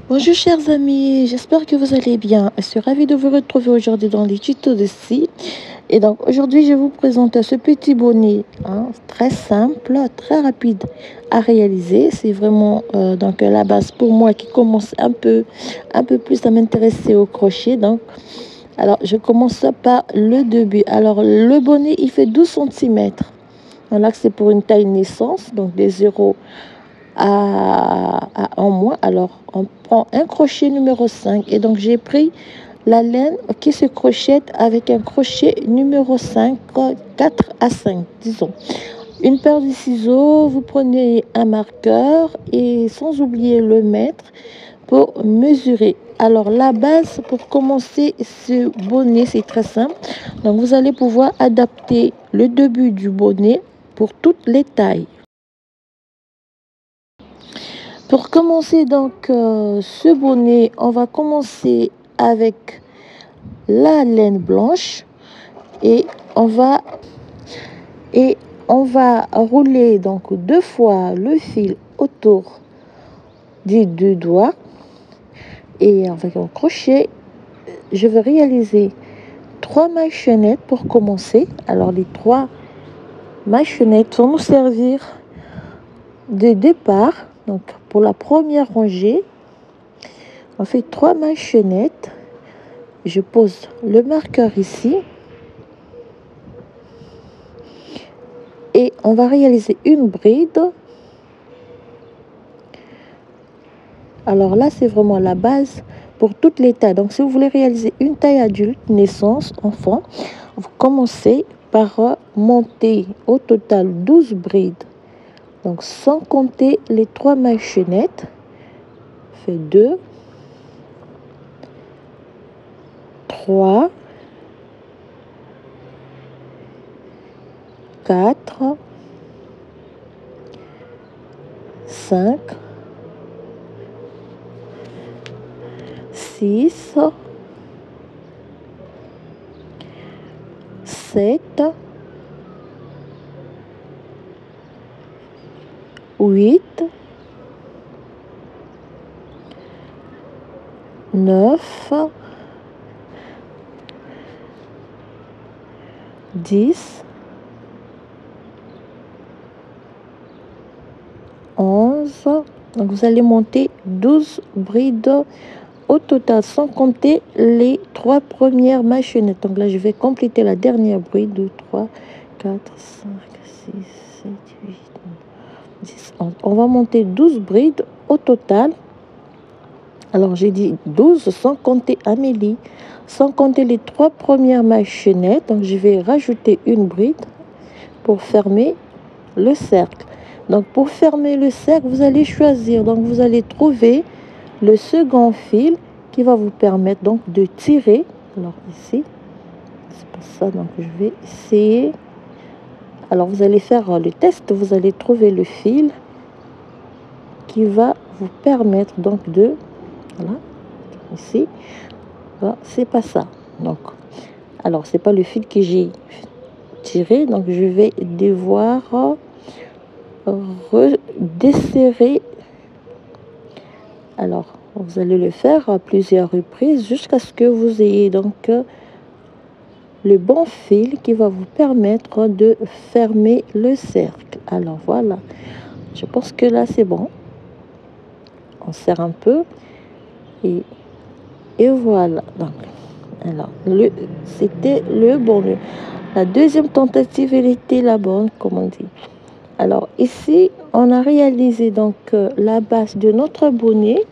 Bonjour chers amis, j'espère que vous allez bien. Je suis ravie de vous retrouver aujourd'hui dans les tutos de scie. Et donc aujourd'hui je vous présente ce petit bonnet très simple, très rapide à réaliser. C'est vraiment donc la base pour moi qui commence un peu plus à m'intéresser au crochet. Donc alors je commence par le début. Alors le bonnet il fait 12 centimètres. Voilà, c'est pour une taille naissance, donc des 0 à 1 mois. Alors, on prend un crochet numéro 5. Et donc, j'ai pris la laine qui se crochette avec un crochet numéro 5, 4 à 5, disons. Une paire de ciseaux, vous prenez un marqueur et sans oublier le mètre pour mesurer. Alors, la base pour commencer ce bonnet, c'est très simple. Donc, vous allez pouvoir adapter le début du bonnet pour toutes les tailles. Pour commencer donc ce bonnet, on va commencer avec la laine blanche et on va rouler donc 2 fois le fil autour des 2 doigts et avec un crochet, je vais réaliser 3 mailles chaînettes pour commencer. Alors les 3 mailles chaînettes vont nous servir de départ. Donc pour la première rangée, on fait 3 mailles chaînettes. Je pose le marqueur ici et on va réaliser une bride. Alors là, c'est vraiment la base pour toutes les tailles. Donc si vous voulez réaliser une taille adulte, naissance, enfant, vous commencez par monter au total 12 brides. Donc sans compter les 3 mailles chaînettes, fait 2, 3, 4, 5, 6, 7, 8, 9, 10, 11. Donc vous allez monter 12 brides au total sans compter les 3 premières mailles chaînettes. Donc là je vais compléter la dernière bride. 2, 3, 4, 5, 6, 7, 8, 10, 11. On va monter 12 brides au total. Alors j'ai dit 12 sans compter Amélie, sans compter les 3 premières mailles chaînettes. Donc je vais rajouter une bride pour fermer le cercle. Donc pour fermer le cercle, vous allez choisir, donc vous allez trouver le second fil qui va vous permettre donc de tirer. Alors ici, c'est pas ça, donc je vais essayer. Alors vous allez faire le test, vous allez trouver le fil qui va vous permettre donc de, voilà, ici, voilà, c'est pas ça. Donc, alors c'est pas le fil que j'ai tiré, donc je vais devoir redesserrer. Alors vous allez le faire à plusieurs reprises jusqu'à ce que vous ayez donc le bon fil qui va vous permettre de fermer le cercle. Alors voilà, je pense que là c'est bon. On serre un peu et voilà. Donc alors c'était le bon, la deuxième tentative elle était la bonne, comme on dit. Alors ici on a réalisé donc la base de notre bonnet.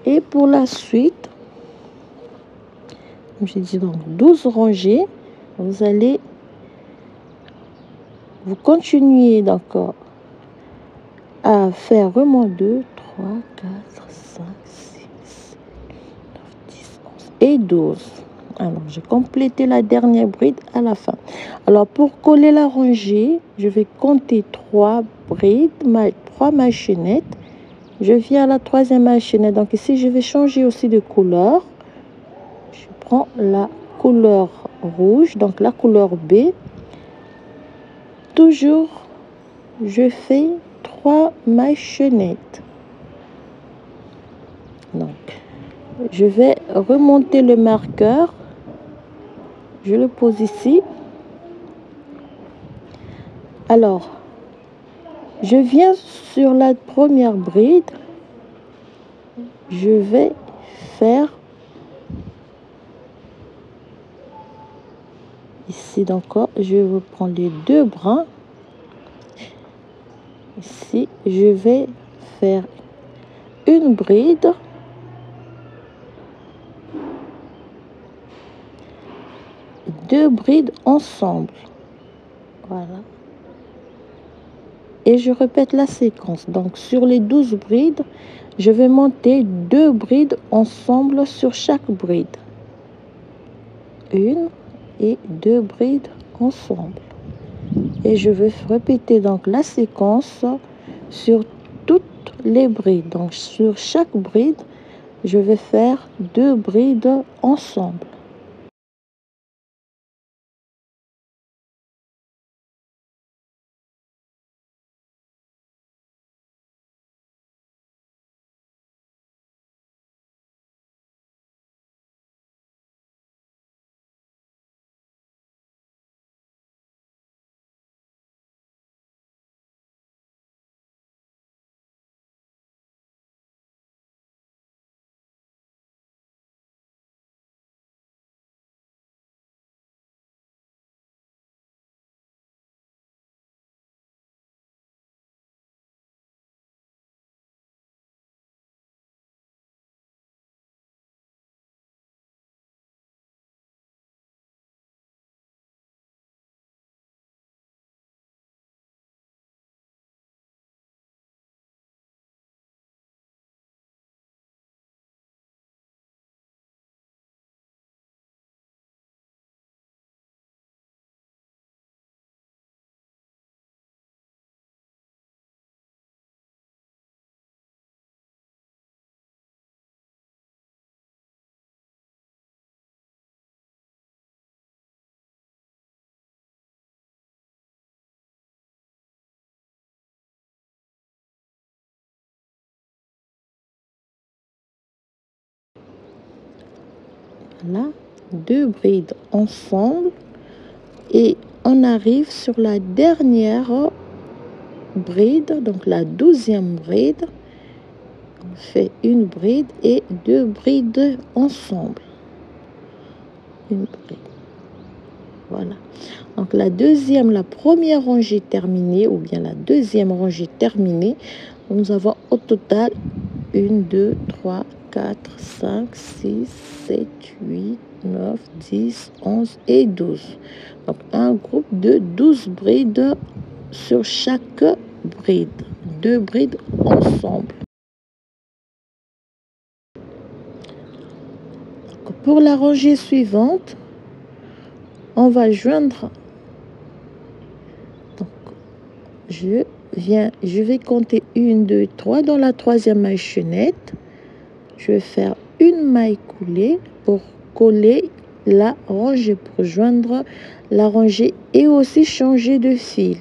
Et pour la suite, j'ai dit donc 12 rangées, vous continuez d'accord à faire vraiment 2, 3, 4, 5, 6, 9, 10, 11 et 12. Alors, j'ai complété la dernière bride à la fin. Alors, pour coller la rangée, je vais compter 3 brides, 3 mailles chaînettes. Je viens à la 3e maille chaînette. Donc ici, je vais changer aussi de couleur. Je prends la couleur rouge, donc la couleur B. Toujours, je fais 3 mailles chaînettes. Donc, je vais remonter le marqueur. Je le pose ici. Alors, je viens sur la première bride. Je vais faire ici, donc je reprends les deux brins. Ici, je vais faire une bride, deux brides ensemble. Voilà. Et je répète la séquence. Donc, sur les 12 brides, je vais monter deux brides ensemble sur chaque bride. Une et deux brides ensemble. Et je vais répéter donc la séquence sur toutes les brides. Donc, sur chaque bride, je vais faire deux brides ensemble. Voilà, deux brides ensemble et on arrive sur la dernière bride, donc la 12e bride. On fait une bride et deux brides ensemble. Une bride. Voilà. Donc la première rangée terminée, ou bien la deuxième rangée terminée, nous avons au total 1, 2, 3, 4, 5, 6, 7, 8, 9, 10, 11 et 12. Donc un groupe de 12 brides sur chaque bride. Deux brides ensemble. Donc, pour la rangée suivante, on va joindre. Donc, je vais compter 1, 2, 3 dans la troisième maille chaînette. Je vais faire une maille coulée pour coller la rangée, pour joindre la rangée et aussi changer de fil.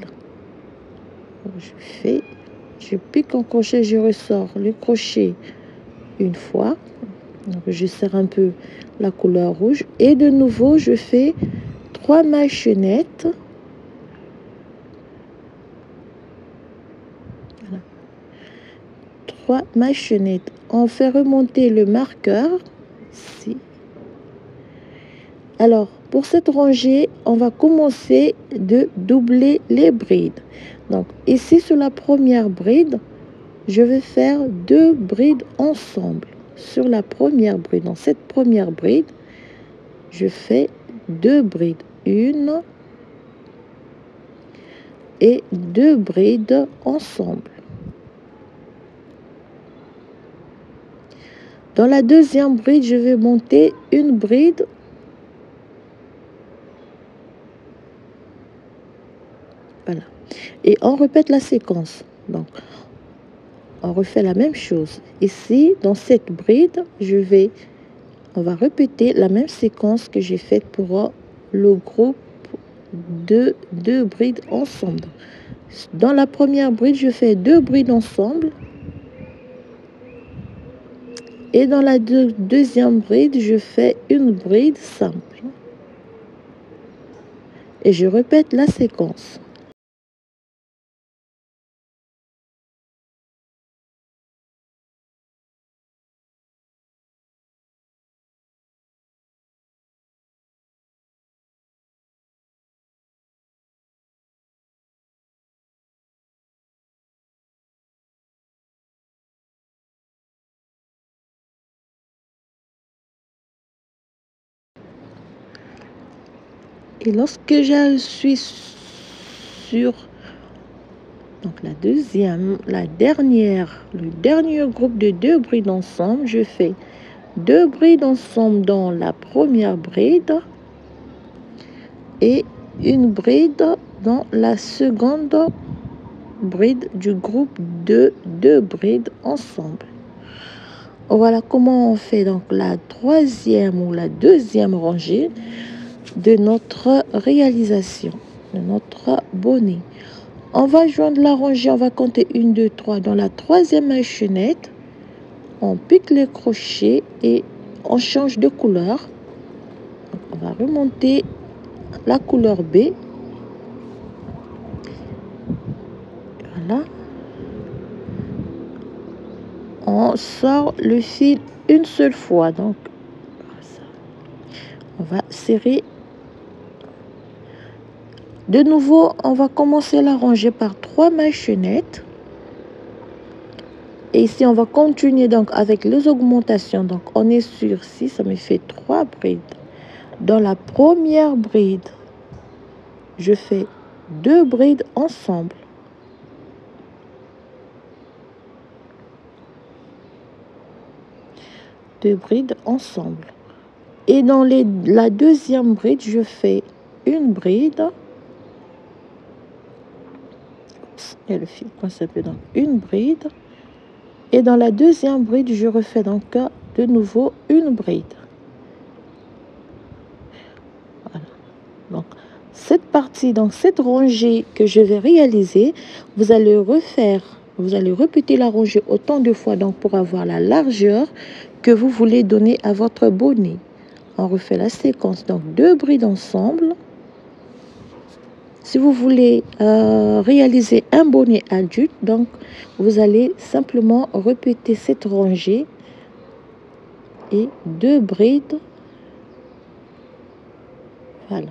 Je pique en crochet, je ressors le crochet une fois. Donc, je serre un peu la couleur rouge et de nouveau je fais 3 mailles chaînettes. Voilà. 3 mailles chaînettes. On fait remonter le marqueur ici. Alors, pour cette rangée, on va commencer de doubler les brides. Donc, ici, sur la première bride, je vais faire deux brides ensemble. Sur la première bride, dans cette première bride, je fais deux brides. Une et deux brides ensemble. Dans la deuxième bride, je vais monter une bride. Voilà. Et on répète la séquence. Donc, on refait la même chose. Ici, dans cette bride, on va répéter la même séquence que j'ai faite pour le groupe de deux brides ensemble. Dans la première bride, je fais deux brides ensemble. Et dans la deuxième bride, je fais une bride simple. Et je répète la séquence. Et lorsque je suis sur donc le dernier groupe de 2 brides ensemble, je fais 2 brides ensemble dans la première bride et une bride dans la seconde bride du groupe de 2 brides ensemble. Voilà comment on fait donc la troisième ou la deuxième rangée de notre réalisation, de notre bonnet. On va joindre la rangée, on va compter 1, 2, 3 dans la troisième maïchonnette. On pique les crochets et on change de couleur. Donc, on va remonter la couleur B. Voilà. On sort le fil une seule fois. Donc, on va serrer. De nouveau, on va commencer la rangée par 3 maïchonnettes. Et ici, on va continuer donc avec les augmentations. Donc, on est sur 6, ça me fait 3 brides. Dans la première bride, je fais 2 brides ensemble. Deux brides ensemble. Et dans la deuxième bride, je fais une bride. Oups, il y a le fil coincé donc une bride. Et dans la deuxième bride, je refais donc de nouveau une bride. Voilà. Donc, cette partie, donc cette rangée que je vais réaliser, vous allez refaire, vous allez répéter la rangée autant de fois donc pour avoir la largeur que vous voulez donner à votre bonnet. On refait la séquence, donc 2 brides ensemble. Si vous voulez réaliser un bonnet adulte, donc vous allez simplement répéter cette rangée et 2 brides. Voilà.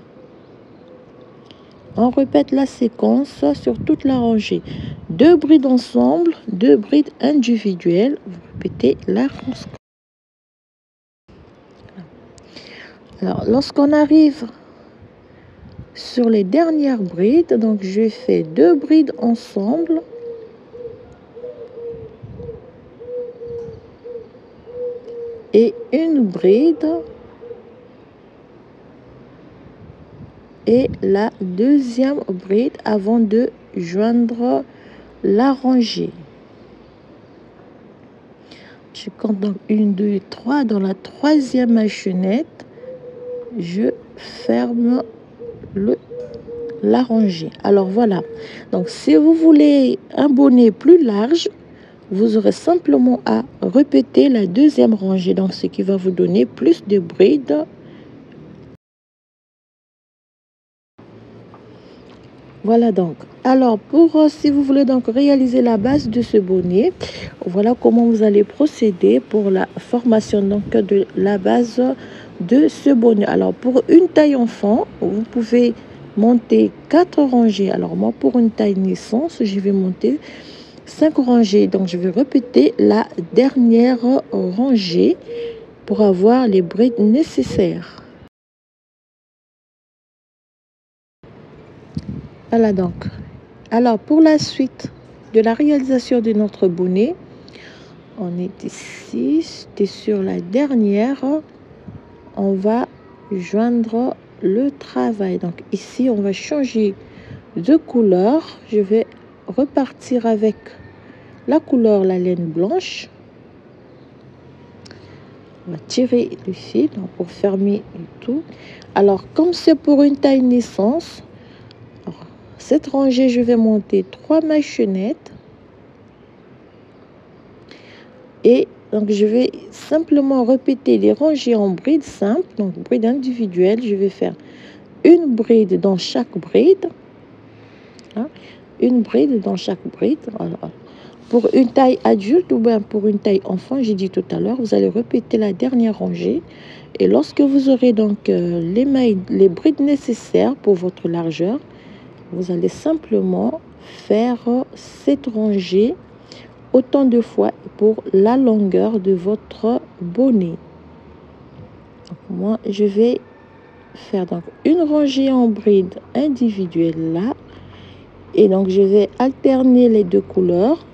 On répète la séquence sur toute la rangée. 2 brides ensemble, 2 brides individuelles. Vous répétez la rangée. Alors, lorsqu'on arrive sur les dernières brides, donc je fais 2 brides ensemble. Et une bride. Et la deuxième bride avant de joindre la rangée. Je compte donc 1, 2, 3. Dans la troisième maïchonnette, je ferme la rangée. Alors voilà. Donc si vous voulez un bonnet plus large, vous aurez simplement à répéter la deuxième rangée. Donc ce qui va vous donner plus de brides. Voilà donc. Alors, si vous voulez donc réaliser la base de ce bonnet, voilà comment vous allez procéder pour la formation donc de la base de ce bonnet. Alors, pour une taille enfant, vous pouvez monter 4 rangées. Alors, moi, pour une taille naissance, je vais monter 5 rangées. Donc, je vais répéter la dernière rangée pour avoir les brides nécessaires. Voilà donc. Alors, pour la suite de la réalisation de notre bonnet, on est ici, c'était sur la dernière. On va joindre le travail. Donc, ici, on va changer de couleur. Je vais repartir avec la couleur, la laine blanche. On va tirer le fil pour fermer tout. Alors, comme c'est pour une taille naissance, cette rangée, je vais monter 3 maïchonnettes et Donc, je vais simplement répéter les rangées en bride simple, donc bride individuelle. Je vais faire une bride dans chaque bride. Hein, une bride dans chaque bride. Voilà. Pour une taille adulte ou bien pour une taille enfant, j'ai dit tout à l'heure, vous allez répéter la dernière rangée. Et lorsque vous aurez donc les mailles, les brides nécessaires pour votre largeur, vous allez simplement faire cette rangée autant de fois pour la longueur de votre bonnet. Donc, moi, je vais faire donc une rangée en bride individuelle là. Et donc, je vais alterner les deux couleurs.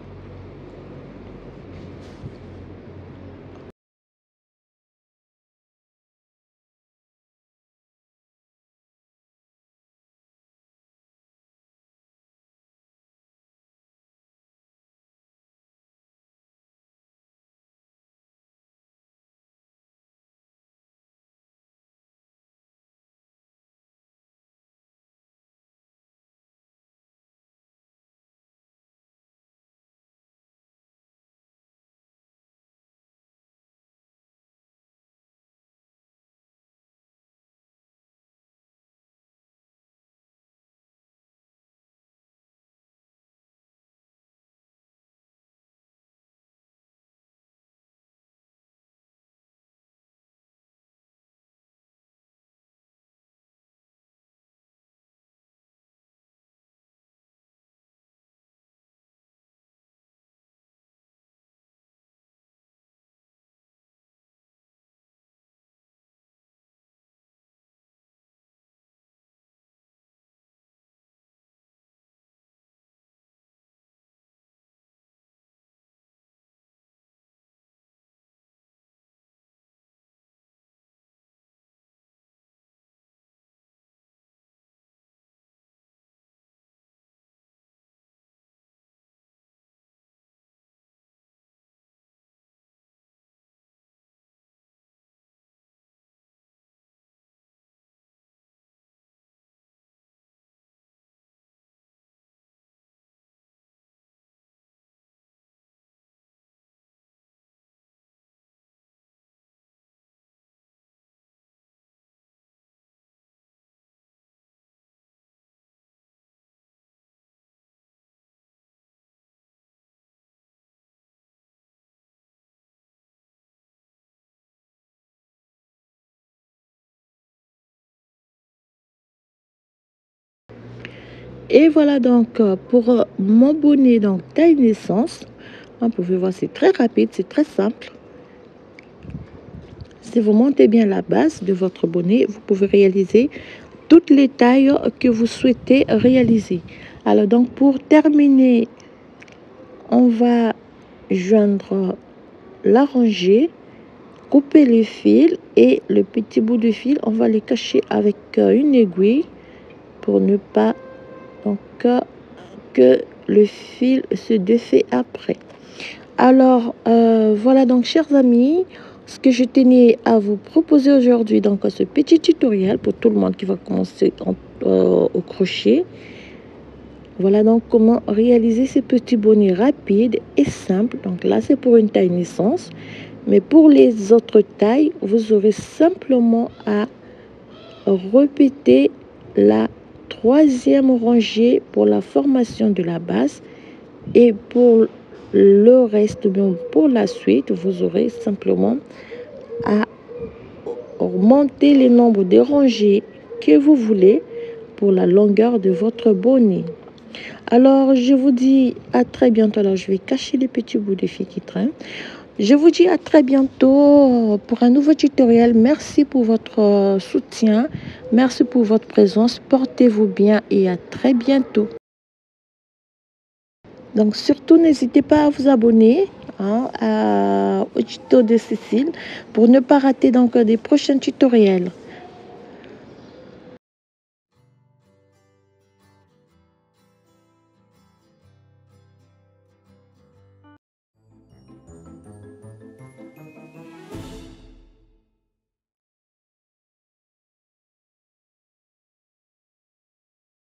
Et voilà donc pour mon bonnet donc taille naissance. Vous pouvez voir, c'est très rapide, c'est très simple. Si vous montez bien la base de votre bonnet, vous pouvez réaliser toutes les tailles que vous souhaitez réaliser. Alors donc pour terminer, on va joindre la rangée, couper les fils et le petit bout de fil, on va les cacher avec une aiguille pour ne pas donc que le fil se défait après. Alors voilà donc chers amis, ce que je tenais à vous proposer aujourd'hui, donc ce petit tutoriel pour tout le monde qui va commencer au crochet. Voilà donc comment réaliser ces petits bonnets rapides et simples. Donc là c'est pour une taille naissance, mais pour les autres tailles vous aurez simplement à répéter la troisième rangée pour la formation de la base, et pour le reste, bien pour la suite, vous aurez simplement à monter les nombres de rangées que vous voulez pour la longueur de votre bonnet. Alors, je vous dis à très bientôt. Alors, je vais cacher les petits bouts de fil qui traînent. Je vous dis à très bientôt pour un nouveau tutoriel. Merci pour votre soutien. Merci pour votre présence. Portez-vous bien et à très bientôt. Donc, surtout, n'hésitez pas à vous abonner au tuto de Cécile pour ne pas rater donc des prochains tutoriels.